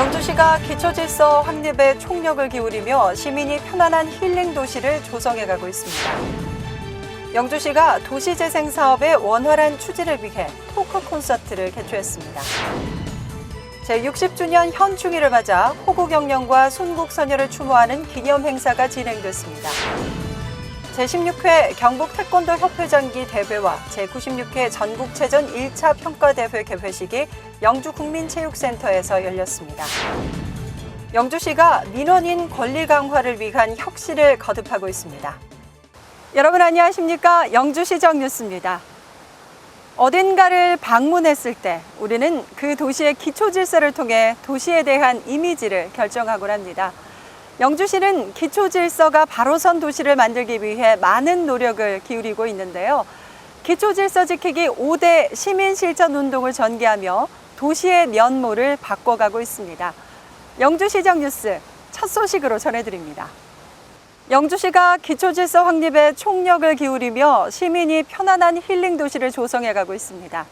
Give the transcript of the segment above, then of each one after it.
영주시가 기초질서 확립에 총력을 기울이며 시민이 편안한 힐링 도시를 조성해가고 있습니다. 영주시가 도시재생 사업의 원활한 추진을 위해 토크 콘서트를 개최했습니다. 제60주년 현충일을 맞아 호국영령과 순국선열을 추모하는 기념 행사가 진행됐습니다. 제16회 경북 태권도 협회장기 대회와 제96회 전국체전 1차 평가대회 개회식이 영주국민체육센터에서 열렸습니다. 영주시가 민원인 권리 강화를 위한 혁신을 거듭하고 있습니다. 여러분 안녕하십니까? 영주시정 뉴스입니다. 어딘가를 방문했을 때 우리는 그 도시의 기초 질서를 통해 도시에 대한 이미지를 결정하곤 합니다. 영주시는 기초 질서가 바로 선 도시를 만들기 위해 많은 노력을 기울이고 있는데요. 기초 질서 지키기 5대 시민 실천 운동을 전개하며 도시의 면모를 바꿔가고 있습니다. 영주시정 뉴스 첫 소식으로 전해드립니다. 영주시가 기초 질서 확립에 총력을 기울이며 시민이 편안한 힐링 도시를 조성해가고 있습니다.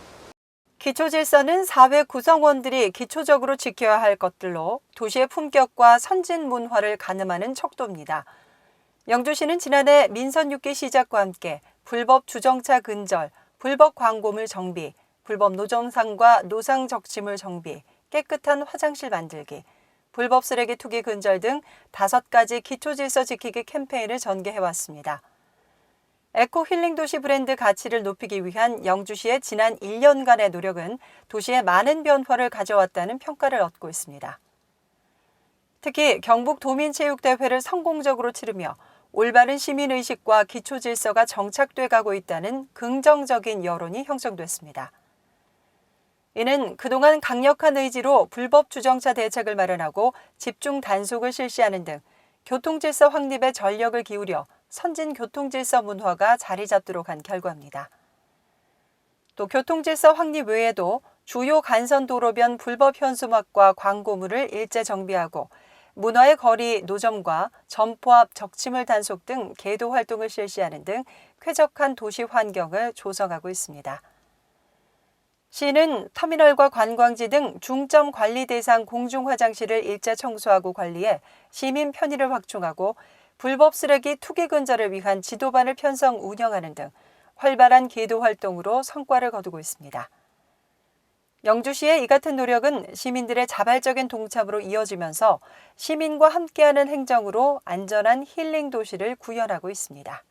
기초 질서는 사회 구성원들이 기초적으로 지켜야 할 것들로 도시의 품격과 선진 문화를 가늠하는 척도입니다. 영주시는 지난해 민선 6기 시작과 함께 불법 주정차 근절, 불법 광고물 정비, 불법 노점상과 노상 적치물 정비, 깨끗한 화장실 만들기, 불법 쓰레기 투기 근절 등 5가지 기초 질서 지키기 캠페인을 전개해왔습니다. 에코 힐링 도시 브랜드 가치를 높이기 위한 영주시의 지난 1년간의 노력은 도시에 많은 변화를 가져왔다는 평가를 얻고 있습니다. 특히 경북 도민체육대회를 성공적으로 치르며 올바른 시민의식과 기초 질서가 정착돼 가고 있다는 긍정적인 여론이 형성됐습니다. 이는 그동안 강력한 의지로 불법 주정차 대책을 마련하고 집중 단속을 실시하는 등 교통질서 확립에 전력을 기울여 선진 교통질서 문화가 자리 잡도록 한 결과입니다. 또 교통질서 확립 외에도 주요 간선도로변 불법 현수막과 광고물을 일제 정비하고 문화의 거리 노점과 점포 앞 적치물 단속 등 계도 활동을 실시하는 등 쾌적한 도시 환경을 조성하고 있습니다. 시는 터미널과 관광지 등 중점 관리 대상 공중 화장실을 일제 청소하고 관리해 시민 편의를 확충하고 불법 쓰레기 투기 근절을 위한 지도반을 편성 운영하는 등 활발한 계도 활동으로 성과를 거두고 있습니다. 영주시의 이 같은 노력은 시민들의 자발적인 동참으로 이어지면서 시민과 함께하는 행정으로 안전한 힐링 도시를 구현하고 있습니다.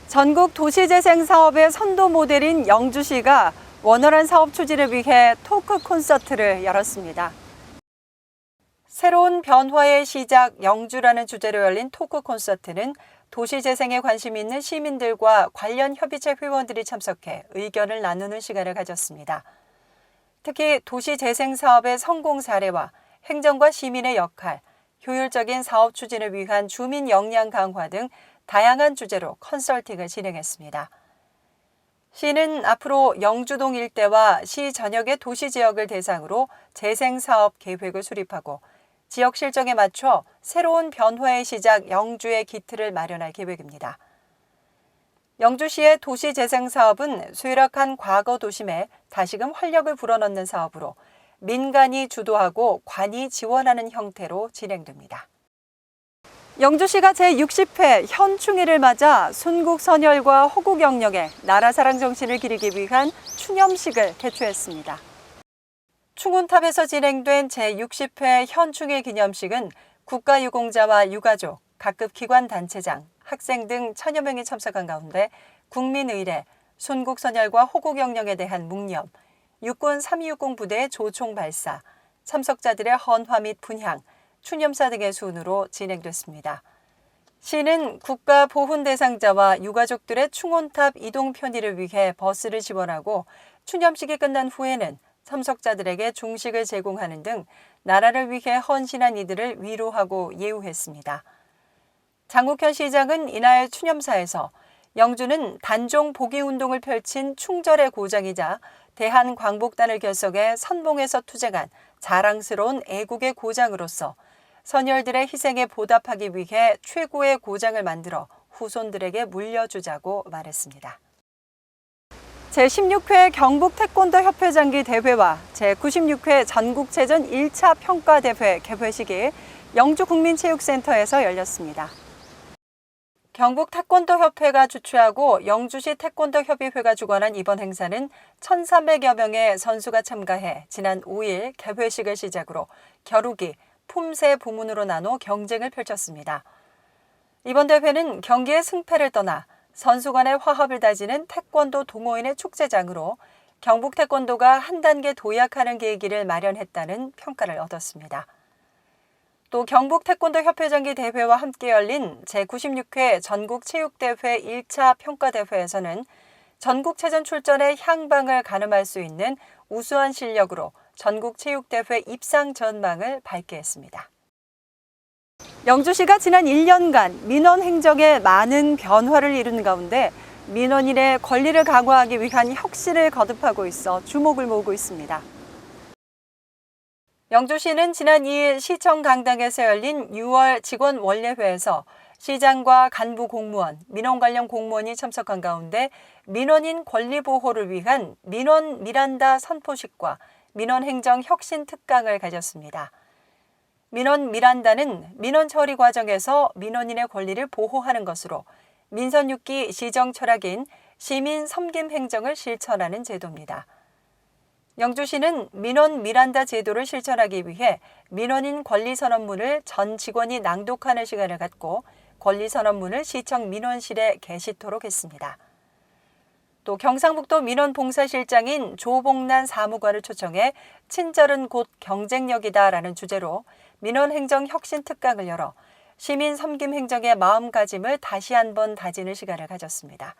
전국 도시재생 사업의 선도 모델인 영주시가 원활한 사업 추진을 위해 토크 콘서트를 열었습니다. 새로운 변화의 시작 영주라는 주제로 열린 토크 콘서트는 도시재생에 관심 있는 시민들과 관련 협의체 회원들이 참석해 의견을 나누는 시간을 가졌습니다. 특히 도시재생 사업의 성공 사례와 행정과 시민의 역할, 효율적인 사업 추진을 위한 주민 역량 강화 등 다양한 주제로 컨설팅을 진행했습니다. 시는 앞으로 영주동 일대와 시 전역의 도시지역을 대상으로 재생사업 계획을 수립하고 지역 실정에 맞춰 새로운 변화의 시작 영주의 기틀을 마련할 계획입니다. 영주시의 도시재생사업은 쇠락한 과거 도심에 다시금 활력을 불어넣는 사업으로 민간이 주도하고 관이 지원하는 형태로 진행됩니다. 영주시가 제60회 현충일을 맞아 순국선열과 호국영령의 나라사랑 정신을 기리기 위한 추념식을 개최했습니다. 충운탑에서 진행된 제60회 현충일 기념식은 국가유공자와 유가족, 각급 기관단체장, 학생 등 1000여 명이 참석한 가운데 국민의례, 순국선열과 호국영령에 대한 묵념, 육군 320 부대의 조총 발사, 참석자들의 헌화 및 분향, 추념사 등의 순으로 진행됐습니다. 시는 국가 보훈 대상자와 유가족들의 충원탑 이동 편의를 위해 버스를 지원하고 추념식이 끝난 후에는 참석자들에게 중식을 제공하는 등 나라를 위해 헌신한 이들을 위로하고 예우했습니다. 장국현 시장은 이날 추념사에서 영주는 단종 복위운동을 펼친 충절의 고장이자 대한광복단을 결성해 선봉에서 투쟁한 자랑스러운 애국의 고장으로서 선열들의 희생에 보답하기 위해 최고의 고장을 만들어 후손들에게 물려주자고 말했습니다. 제16회 경북 태권도 협회장기 대회와 제96회 전국체전 1차 평가대회 개회식이 영주국민체육센터에서 열렸습니다. 경북 태권도협회가 주최하고 영주시 태권도협의회가 주관한 이번 행사는 1,300여 명의 선수가 참가해 지난 5일 개회식을 시작으로 겨루기, 품새 부문으로 나눠 경쟁을 펼쳤습니다. 이번 대회는 경기의 승패를 떠나 선수 간의 화합을 다지는 태권도 동호인의 축제장으로 경북 태권도가 한 단계 도약하는 계기를 마련했다는 평가를 얻었습니다. 또 경북 태권도 협회장기 대회와 함께 열린 제96회 전국체육대회 1차 평가대회에서는 전국체전 출전의 향방을 가늠할 수 있는 우수한 실력으로 전국체육대회 입상 전망을 밝게 했습니다. 영주시가 지난 1년간 민원 행정에 많은 변화를 이룬 가운데 민원인의 권리를 강화하기 위한 혁신을 거듭하고 있어 주목을 모으고 있습니다. 영주시는 지난 2일 시청 강당에서 열린 6월 직원 원례회에서 시장과 간부 공무원, 민원 관련 공무원이 참석한 가운데 민원인 권리 보호를 위한 민원 미란다 선포식과 민원 행정 혁신 특강을 가졌습니다. 민원 미란다는 민원 처리 과정에서 민원인의 권리를 보호하는 것으로 민선 6기 시정 철학인 시민 섬김 행정을 실천하는 제도입니다. 영주시는 민원 미란다 제도를 실천하기 위해 민원인 권리선언문을 전 직원이 낭독하는 시간을 갖고 권리선언문을 시청 민원실에 게시토록 했습니다. 또 경상북도 민원봉사실장인 조봉란 사무관을 초청해 친절은 곧 경쟁력이다라는 주제로 민원행정 혁신 특강을 열어 시민 섬김 행정의 마음가짐을 다시 한번 다지는 시간을 가졌습니다.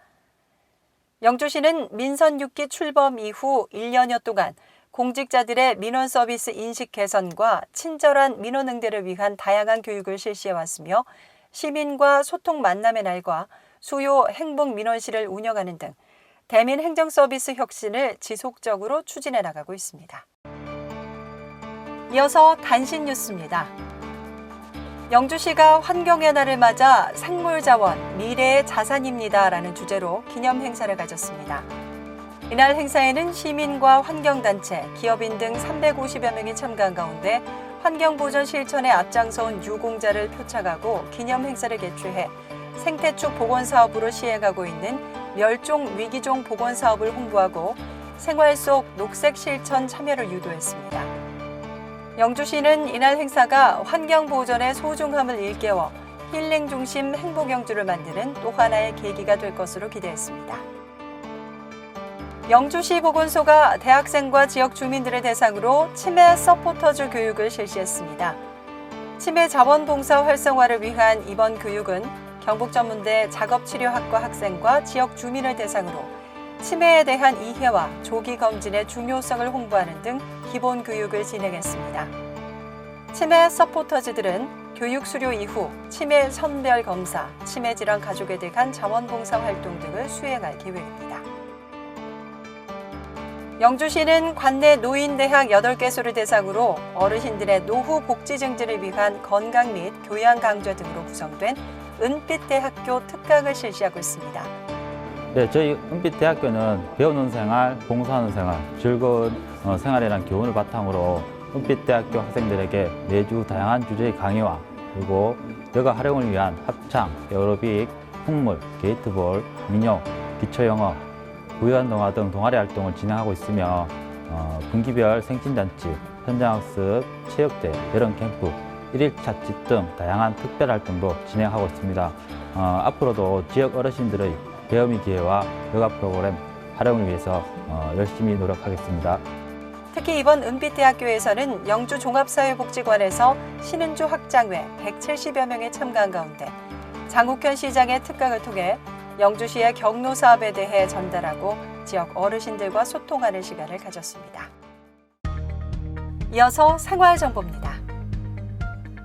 영주시는 민선 6기 출범 이후 1년여 동안 공직자들의 민원 서비스 인식 개선과 친절한 민원 응대를 위한 다양한 교육을 실시해왔으며 시민과 소통 만남의 날과 수요 행복 민원실을 운영하는 등 대민 행정 서비스 혁신을 지속적으로 추진해 나가고 있습니다. 이어서 단신 뉴스입니다. 영주시가 환경의 날을 맞아 생물자원, 미래의 자산입니다라는 주제로 기념 행사를 가졌습니다. 이날 행사에는 시민과 환경단체, 기업인 등 350여 명이 참가한 가운데 환경보전 실천에 앞장서온 유공자를 표창하고 기념 행사를 개최해 생태축 복원사업으로 시행하고 있는 멸종 위기종 복원사업을 홍보하고 생활 속 녹색 실천 참여를 유도했습니다. 영주시는 이날 행사가 환경보전의 소중함을 일깨워 힐링 중심 행복영주를 만드는 또 하나의 계기가 될 것으로 기대했습니다. 영주시 보건소가 대학생과 지역 주민들을 대상으로 치매 서포터즈 교육을 실시했습니다. 치매 자원봉사 활성화를 위한 이번 교육은 경북전문대 작업치료학과 학생과 지역 주민을 대상으로 치매에 대한 이해와 조기 검진의 중요성을 홍보하는 등 기본 교육을 진행했습니다. 치매 서포터즈들은 교육 수료 이후 치매 선별 검사, 치매 질환 가족에 대한 자원봉사 활동 등을 수행할 계획입니다. 영주시는 관내 노인대학 8개소를 대상으로 어르신들의 노후 복지 증진을 위한 건강 및 교양 강좌 등으로 구성된 은빛대학교 특강을 실시하고 있습니다. 네, 저희 은빛대학교는 배우는 생활, 봉사하는 생활, 즐거운 생활이라는 교훈을 바탕으로 은빛대학교 학생들에게 매주 다양한 주제의 강의와 그리고 여가 활용을 위한 합창, 에어로빅, 풍물, 게이트볼, 민요, 기초영어, 부유한동화 등 동아리 활동을 진행하고 있으며 분기별 생신잔치, 현장학습, 체육대, 여름캠프, 1일차 집 등 다양한 특별 활동도 진행하고 있습니다. 앞으로도 지역 어르신들의 배움의 기회와 여가 프로그램 활용을 위해서 열심히 노력하겠습니다. 특히 이번 은빛대학교에서는 영주 종합사회복지관에서 신은주 학장외 170여 명이 참가한 가운데 장국현 시장의 특강을 통해 영주시의 경로 사업에 대해 전달하고 지역 어르신들과 소통하는 시간을 가졌습니다. 이어서 생활정보입니다.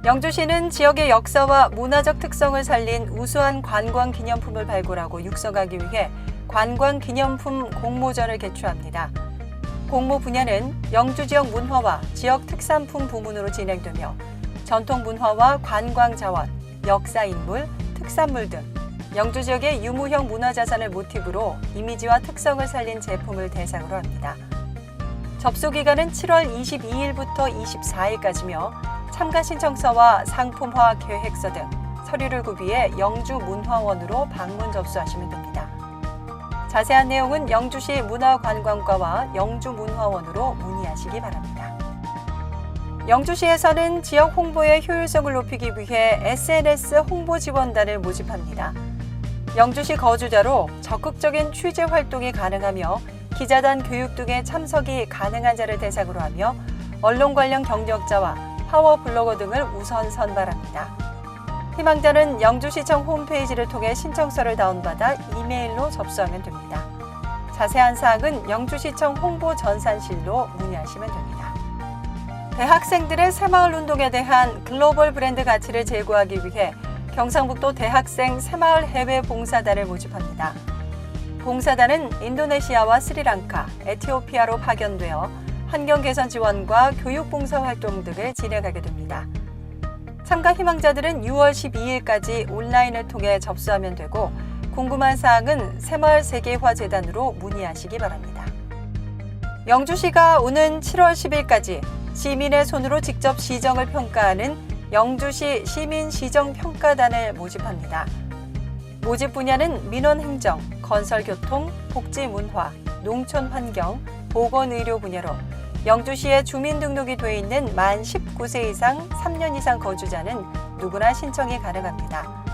영주시는 지역의 역사와 문화적 특성을 살린 우수한 관광기념품을 발굴하고 육성하기 위해 관광기념품 공모전을 개최합니다. 공모 분야는 영주 지역 문화와 지역 특산품 부문으로 진행되며 전통 문화와 관광자원, 역사 인물, 특산물 등 영주 지역의 유무형 문화자산을 모티브로 이미지와 특성을 살린 제품을 대상으로 합니다. 접수 기간은 7월 22일부터 24일까지며 참가 신청서와 상품화 계획서 등 서류를 구비해 영주문화원으로 방문 접수하시면 됩니다. 자세한 내용은 영주시 문화관광과와 영주문화원으로 문의하시기 바랍니다. 영주시에서는 지역 홍보의 효율성을 높이기 위해 SNS 홍보 지원단을 모집합니다. 영주시 거주자로 적극적인 취재 활동이 가능하며 기자단 교육 등에 참석이 가능한 자를 대상으로 하며 언론 관련 경력자와 파워 블로거 등을 우선 선발합니다. 희망자는 영주시청 홈페이지를 통해 신청서를 다운받아 이메일로 접수하면 됩니다. 자세한 사항은 영주시청 홍보전산실로 문의하시면 됩니다. 대학생들의 새마을 운동에 대한 글로벌 브랜드 가치를 제고하기 위해 경상북도 대학생 새마을 해외 봉사단을 모집합니다. 봉사단은 인도네시아와 스리랑카, 에티오피아로 파견되어 환경 개선 지원과 교육 봉사 활동 등을 진행하게 됩니다. 참가 희망자들은 6월 12일까지 온라인을 통해 접수하면 되고 궁금한 사항은 새마을 세계화 재단으로 문의하시기 바랍니다. 영주시가 오는 7월 10일까지 시민의 손으로 직접 시정을 평가하는 영주시 시민시정평가단을 모집합니다. 모집 분야는 민원행정, 건설교통, 복지문화, 농촌환경, 보건의료 분야로 영주시에 주민등록이 돼 있는 만 19세 이상 3년 이상 거주자는 누구나 신청이 가능합니다.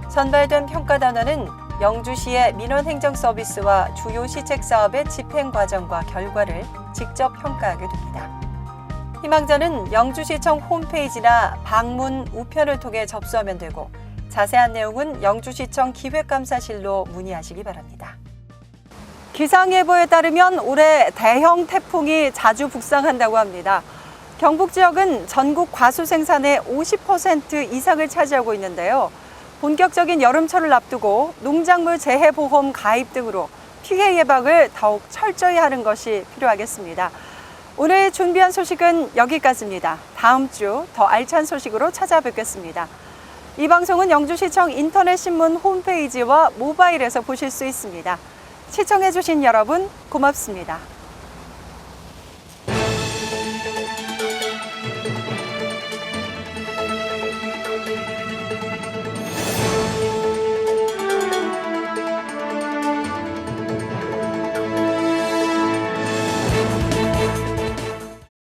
선발된 평가단원은 영주시의 민원행정 서비스와 주요 시책 사업의 집행 과정과 결과를 직접 평가하게 됩니다. 희망자는 영주시청 홈페이지나 방문 우편을 통해 접수하면 되고 자세한 내용은 영주시청 기획감사실로 문의하시기 바랍니다. 기상예보에 따르면 올해 대형 태풍이 자주 북상한다고 합니다. 경북 지역은 전국 과수 생산의 50% 이상을 차지하고 있는데요. 본격적인 여름철을 앞두고 농작물 재해보험 가입 등으로 피해 예방을 더욱 철저히 하는 것이 필요하겠습니다. 오늘 준비한 소식은 여기까지입니다. 다음 주 더 알찬 소식으로 찾아뵙겠습니다. 이 방송은 영주시청 인터넷 신문 홈페이지와 모바일에서 보실 수 있습니다. 시청해주신 여러분 고맙습니다.